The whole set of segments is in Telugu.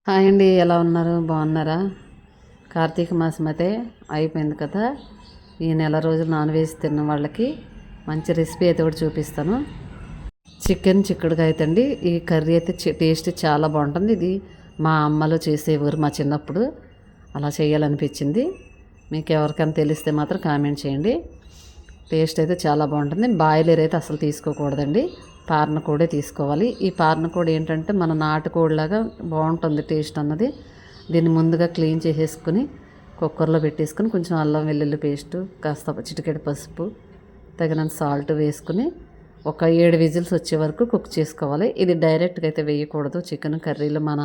హాయ్ అండి, ఎలా ఉన్నారు? బాగున్నారా? కార్తీక మాసం అయితే అయిపోయింది కదా. ఈ నెల రోజులు నాన్ వెజ్ తిన్న వాళ్ళకి మంచి రెసిపీ అయితే కూడా చూపిస్తాను. చికెన్ చిక్కుడుగా అయితే అండి, ఈ కర్రీ అయితే టేస్ట్ చాలా బాగుంటుంది. ఇది మా అమ్మలో చేసేవారు మా చిన్నప్పుడు. అలా చేయాలనిపించింది. మీకు ఎవరికైనా తెలిస్తే మాత్రం కామెంట్ చేయండి. టేస్ట్ అయితే చాలా బాగుంటుంది. బాయిలర్ అయితే అసలు తీసుకోకూడదండి, పారన కోడే తీసుకోవాలి. ఈ పారన కోడి ఏంటంటే మన నాటుకోడిలాగా బాగుంటుంది టేస్ట్ అన్నది. దీన్ని ముందుగా క్లీన్ చేసేసుకుని కుక్కర్లో పెట్టేసుకుని కొంచెం అల్లం వెల్లుల్లి పేస్టు, కాస్త చిటికెడు పసుపు, తగినంత సాల్ట్ వేసుకుని ఒక 7 విజిల్స్ వచ్చే వరకు కుక్ చేసుకోవాలి. ఇది డైరెక్ట్గా అయితే వేయకూడదు. చికెన్ కర్రీలో మన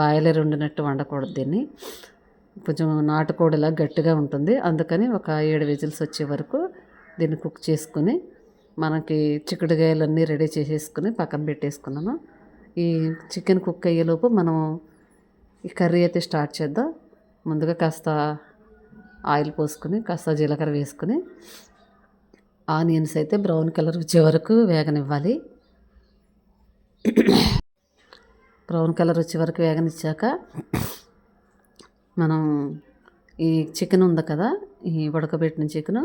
బాయిలర్ వండినట్టు వండకూడదు. దీన్ని కొంచెం నాటుకోడిలా గట్టిగా ఉంటుంది. అందుకని ఒక 7 విజిల్స్ వచ్చే వరకు దీన్ని కుక్ చేసుకుని మనకి చిక్కుడుకాయలన్నీ రెడీ చేసేసుకుని పక్కన పెట్టేసుకున్నాను. ఈ చికెన్ కుక్ అయ్యేలోపు మనం ఈ కర్రీ అయితే స్టార్ట్ చేద్దాం. ముందుగా కాస్త ఆయిల్ పోసుకుని కాస్త జీలకర్ర వేసుకుని ఆనియన్స్ అయితే బ్రౌన్ కలర్ వచ్చే వరకు వేగనివ్వాలి. బ్రౌన్ కలర్ వచ్చే వరకు వేగనిచ్చాక మనం ఈ చికెన్ ఉంది కదా, ఈ ఉడకబెట్టిన చికెన్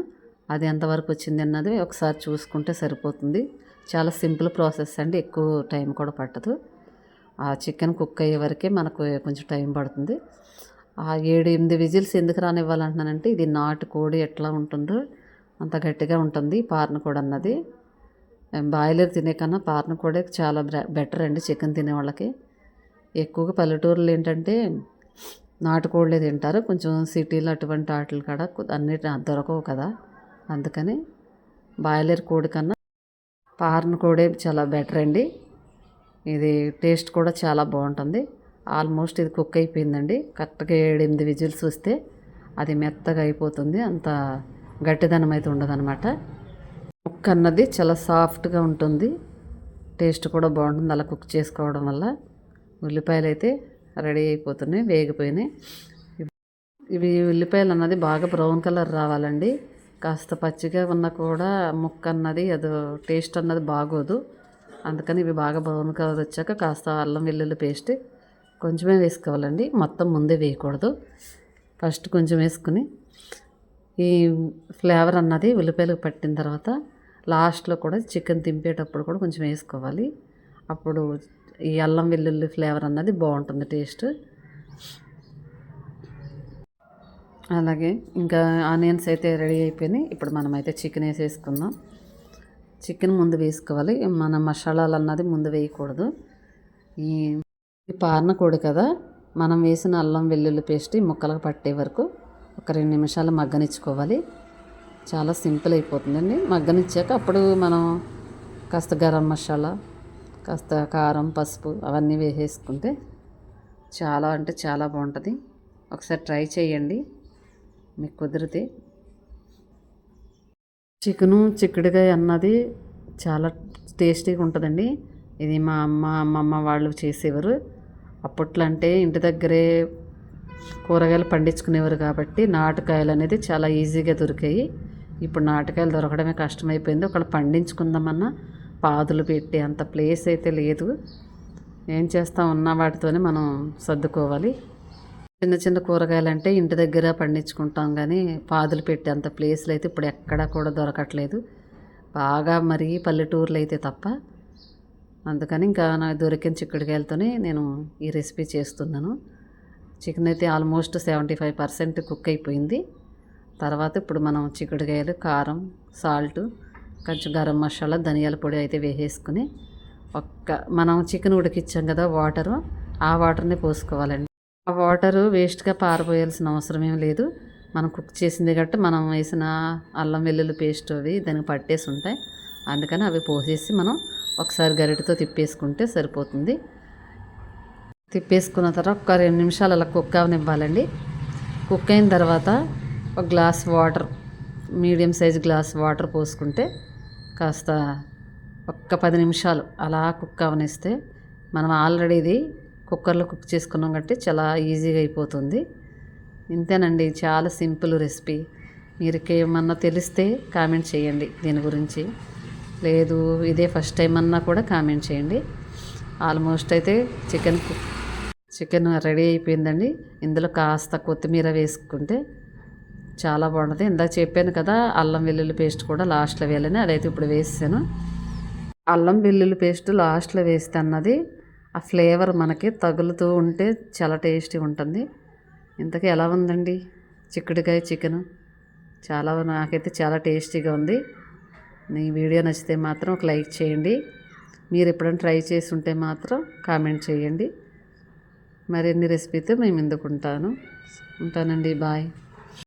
అది ఎంతవరకు వచ్చింది అన్నది ఒకసారి చూసుకుంటే సరిపోతుంది. చాలా సింపుల్ ప్రాసెస్ అండి, ఎక్కువ టైం కూడా పట్టదు. ఆ చికెన్ కుక్ అయ్యే వరకే మనకు కొంచెం టైం పడుతుంది. ఆ 7-8 విజిల్స్ ఎందుకు రానివ్వాలంటున్నానంటే, ఇది నాటుకోడి ఎట్లా ఉంటుందో అంత గట్టిగా ఉంటుంది పారన కోడి అన్నది. బాయిలర్ తినే కన్నా పారన కోడే చాలా బెటర్ అండి చికెన్ తినే వాళ్ళకి. ఎక్కువగా పల్లెటూరులో ఏంటంటే నాటుకోళ్ళే తింటారు. కొంచెం సిటీలో అటువంటి వాటిలు కాడ అన్నిటి దొరకవు కదా, అందుకని బాయిలర్ కోడి కన్నా పారన కోడే చాలా బెటర్ అండి. ఇది టేస్ట్ కూడా చాలా బాగుంటుంది. ఆల్మోస్ట్ ఇది కుక్ అయిపోయిందండి. కరెక్ట్గా 7-8 విజిల్స్ వస్తే అది మెత్తగా అయిపోతుంది. అంత గట్టిదనం అయితే ఉండదన్నమాట. ముక్క అన్నది చాలా సాఫ్ట్గా ఉంటుంది. టేస్ట్ కూడా బాగుంటుంది అలా కుక్ చేసుకోవడం వల్ల. ఉల్లిపాయలు అయితే రెడీ అయిపోతున్నాయి, వేగిపోయినాయి. ఇవి ఉల్లిపాయలు అన్నది బాగా బ్రౌన్ కలర్ రావాలండి. కాస్త పచ్చిగా ఉన్నా కూడా ముక్క అన్నది అది టేస్ట్ అన్నది బాగోదు. అందుకని ఇవి బాగా బ్రౌన్ కలర్ వచ్చాక కాస్త అల్లం వెల్లుల్లి పేస్ట్ కొంచెమే వేసుకోవాలండి, మొత్తం ముందే వేయకూడదు. ఫస్ట్ కొంచెం వేసుకుని ఈ ఫ్లేవర్ అన్నది ఉల్లిపాయలకు పట్టిన తర్వాత లాస్ట్లో కూడా చికెన్ దింపేటప్పుడు కూడా కొంచెం వేసుకోవాలి. అప్పుడు ఈ అల్లం వెల్లుల్లి ఫ్లేవర్ అన్నది బాగుంటుంది టేస్ట్. అలాగే ఇంకా ఆనియన్స్ అయితే రెడీ అయిపోయినాయి. ఇప్పుడు మనమైతే చికెన్ వేసేసుకుందాం. చికెన్ ముందు వేసుకోవాలి, మన మసాలాలు అన్నది ముందు వేయకూడదు. ఈ పారన కోడి కదా, మనం వేసిన అల్లం వెల్లుల్లి పేస్ట్ ఈ ముక్కలకు పట్టే వరకు ఒక 2 నిమిషాలు మగ్గనిచ్చుకోవాలి. చాలా సింపుల్ అయిపోతుందండి. మగ్గనిచ్చాక అప్పుడు మనం కాస్త గరం మసాలా, కాస్త కారం, పసుపు అవన్నీ వేసేసుకుంటే చాలా అంటే చాలా బాగుంటుంది. ఒకసారి ట్రై చేయండి మీకు కుదిరితే. చికెను చిక్కుడుకాయ అన్నది చాలా టేస్టీగా ఉంటుందండి. ఇది మా అమ్మమ్మ వాళ్ళు చేసేవారు. అప్పట్లో అంటే ఇంటి దగ్గరే కూరగాయలు పండించుకునేవారు కాబట్టి నాటుకాయలు అనేది చాలా ఈజీగా దొరికాయి. ఇప్పుడు నాటుకాయలు దొరకడమే కష్టమైపోయింది. ఒకళ్ళు పండించుకుందామన్నా పాదులు పెట్టి అంత ప్లేస్ అయితే లేదు. ఏం చేస్తాం, ఉన్న వాటితోనే మనం సర్దుకోవాలి. చిన్న చిన్న కూరగాయలు అంటే ఇంటి దగ్గర పండించుకుంటాం, కానీ పాదులు పెట్టి అంత ప్లేస్లు అయితే ఇప్పుడు ఎక్కడా కూడా దొరకట్లేదు. బాగా మరీ పల్లెటూర్లు అయితే తప్ప. అందుకని ఇంకా నాకు దొరికిన చిక్కుడుకాయలతోనే నేను ఈ రెసిపీ చేస్తున్నాను. చికెన్ అయితే ఆల్మోస్ట్ 75% కుక్ అయిపోయింది. తర్వాత ఇప్పుడు మనం చిక్కుడుకాయలు, కారం, సాల్ట్, కొంచెం గరం మసాలా, ధనియాల పొడి అయితే వేసేసుకుని మనం చికెన్ ఉడికిచ్చాం కదా వాటరు, ఆ వాటర్ని పోసుకోవాలండి. ఆ వాటరు వేస్ట్గా పారబోయాల్సిన అవసరం ఏం లేదు. మనం కుక్ చేసింది కాబట్టి మనం వేసిన అల్లం వెల్లుల్లి పేస్ట్ అవి దానికి పట్టేసి ఉంటాయి. అందుకని అవి పోసేసి మనం ఒకసారి గరిటెతో తిప్పేసుకుంటే సరిపోతుంది. తిప్పేసుకున్న తర్వాత ఒక 2 నిమిషాలు అలా కుక్ అవనివ్వాలండి. కుక్ అయిన తర్వాత ఒక glass water, medium size glass water పోసుకుంటే కాస్త ఒక్క 10 నిమిషాలు అలా కుక్ అవనిస్తే మనం ఆల్రెడీ ఇది కుక్కర్లో కుక్ చేసుకున్నాం కాబట్టి చాలా ఈజీగా అయిపోతుంది. ఇంతేనండి, చాలా సింపుల్ రెసిపీ. మీరు ఏమన్నా తెలిస్తే కామెంట్ చేయండి దీని గురించి. లేదు ఇదే ఫస్ట్ టైం అన్నా కూడా కామెంట్ చేయండి. ఆల్మోస్ట్ అయితే చికెన్ రెడీ అయిపోయిందండి. ఇందులో కాస్త కొత్తిమీర వేసుకుంటే చాలా బాగుంటుంది. ఇందాక చెప్పాను కదా అల్లం వెల్లుల్లి పేస్ట్ కూడా లాస్ట్లో వేయాలని, అదైతే ఇప్పుడు వేసాను. అల్లం వెల్లుల్లి పేస్ట్ లాస్ట్లో వేస్తే అన్నది ఆ ఫ్లేవర్ మనకి తగులుతూ ఉంటే చాలా టేస్టీ ఉంటుంది. ఇంతకీ ఎలా ఉందండి చిక్కుడుకాయ చికెను? నాకైతే చాలా టేస్టీగా ఉంది. ఈ వీడియో నచ్చితే మాత్రం ఒక లైక్ చేయండి. మీరు ఎప్పుడైనా ట్రై చేసి ఉంటే మాత్రం కామెంట్ చేయండి. మరిన్ని రెసిపీతో మేము ఉంటానండి. బాయ్.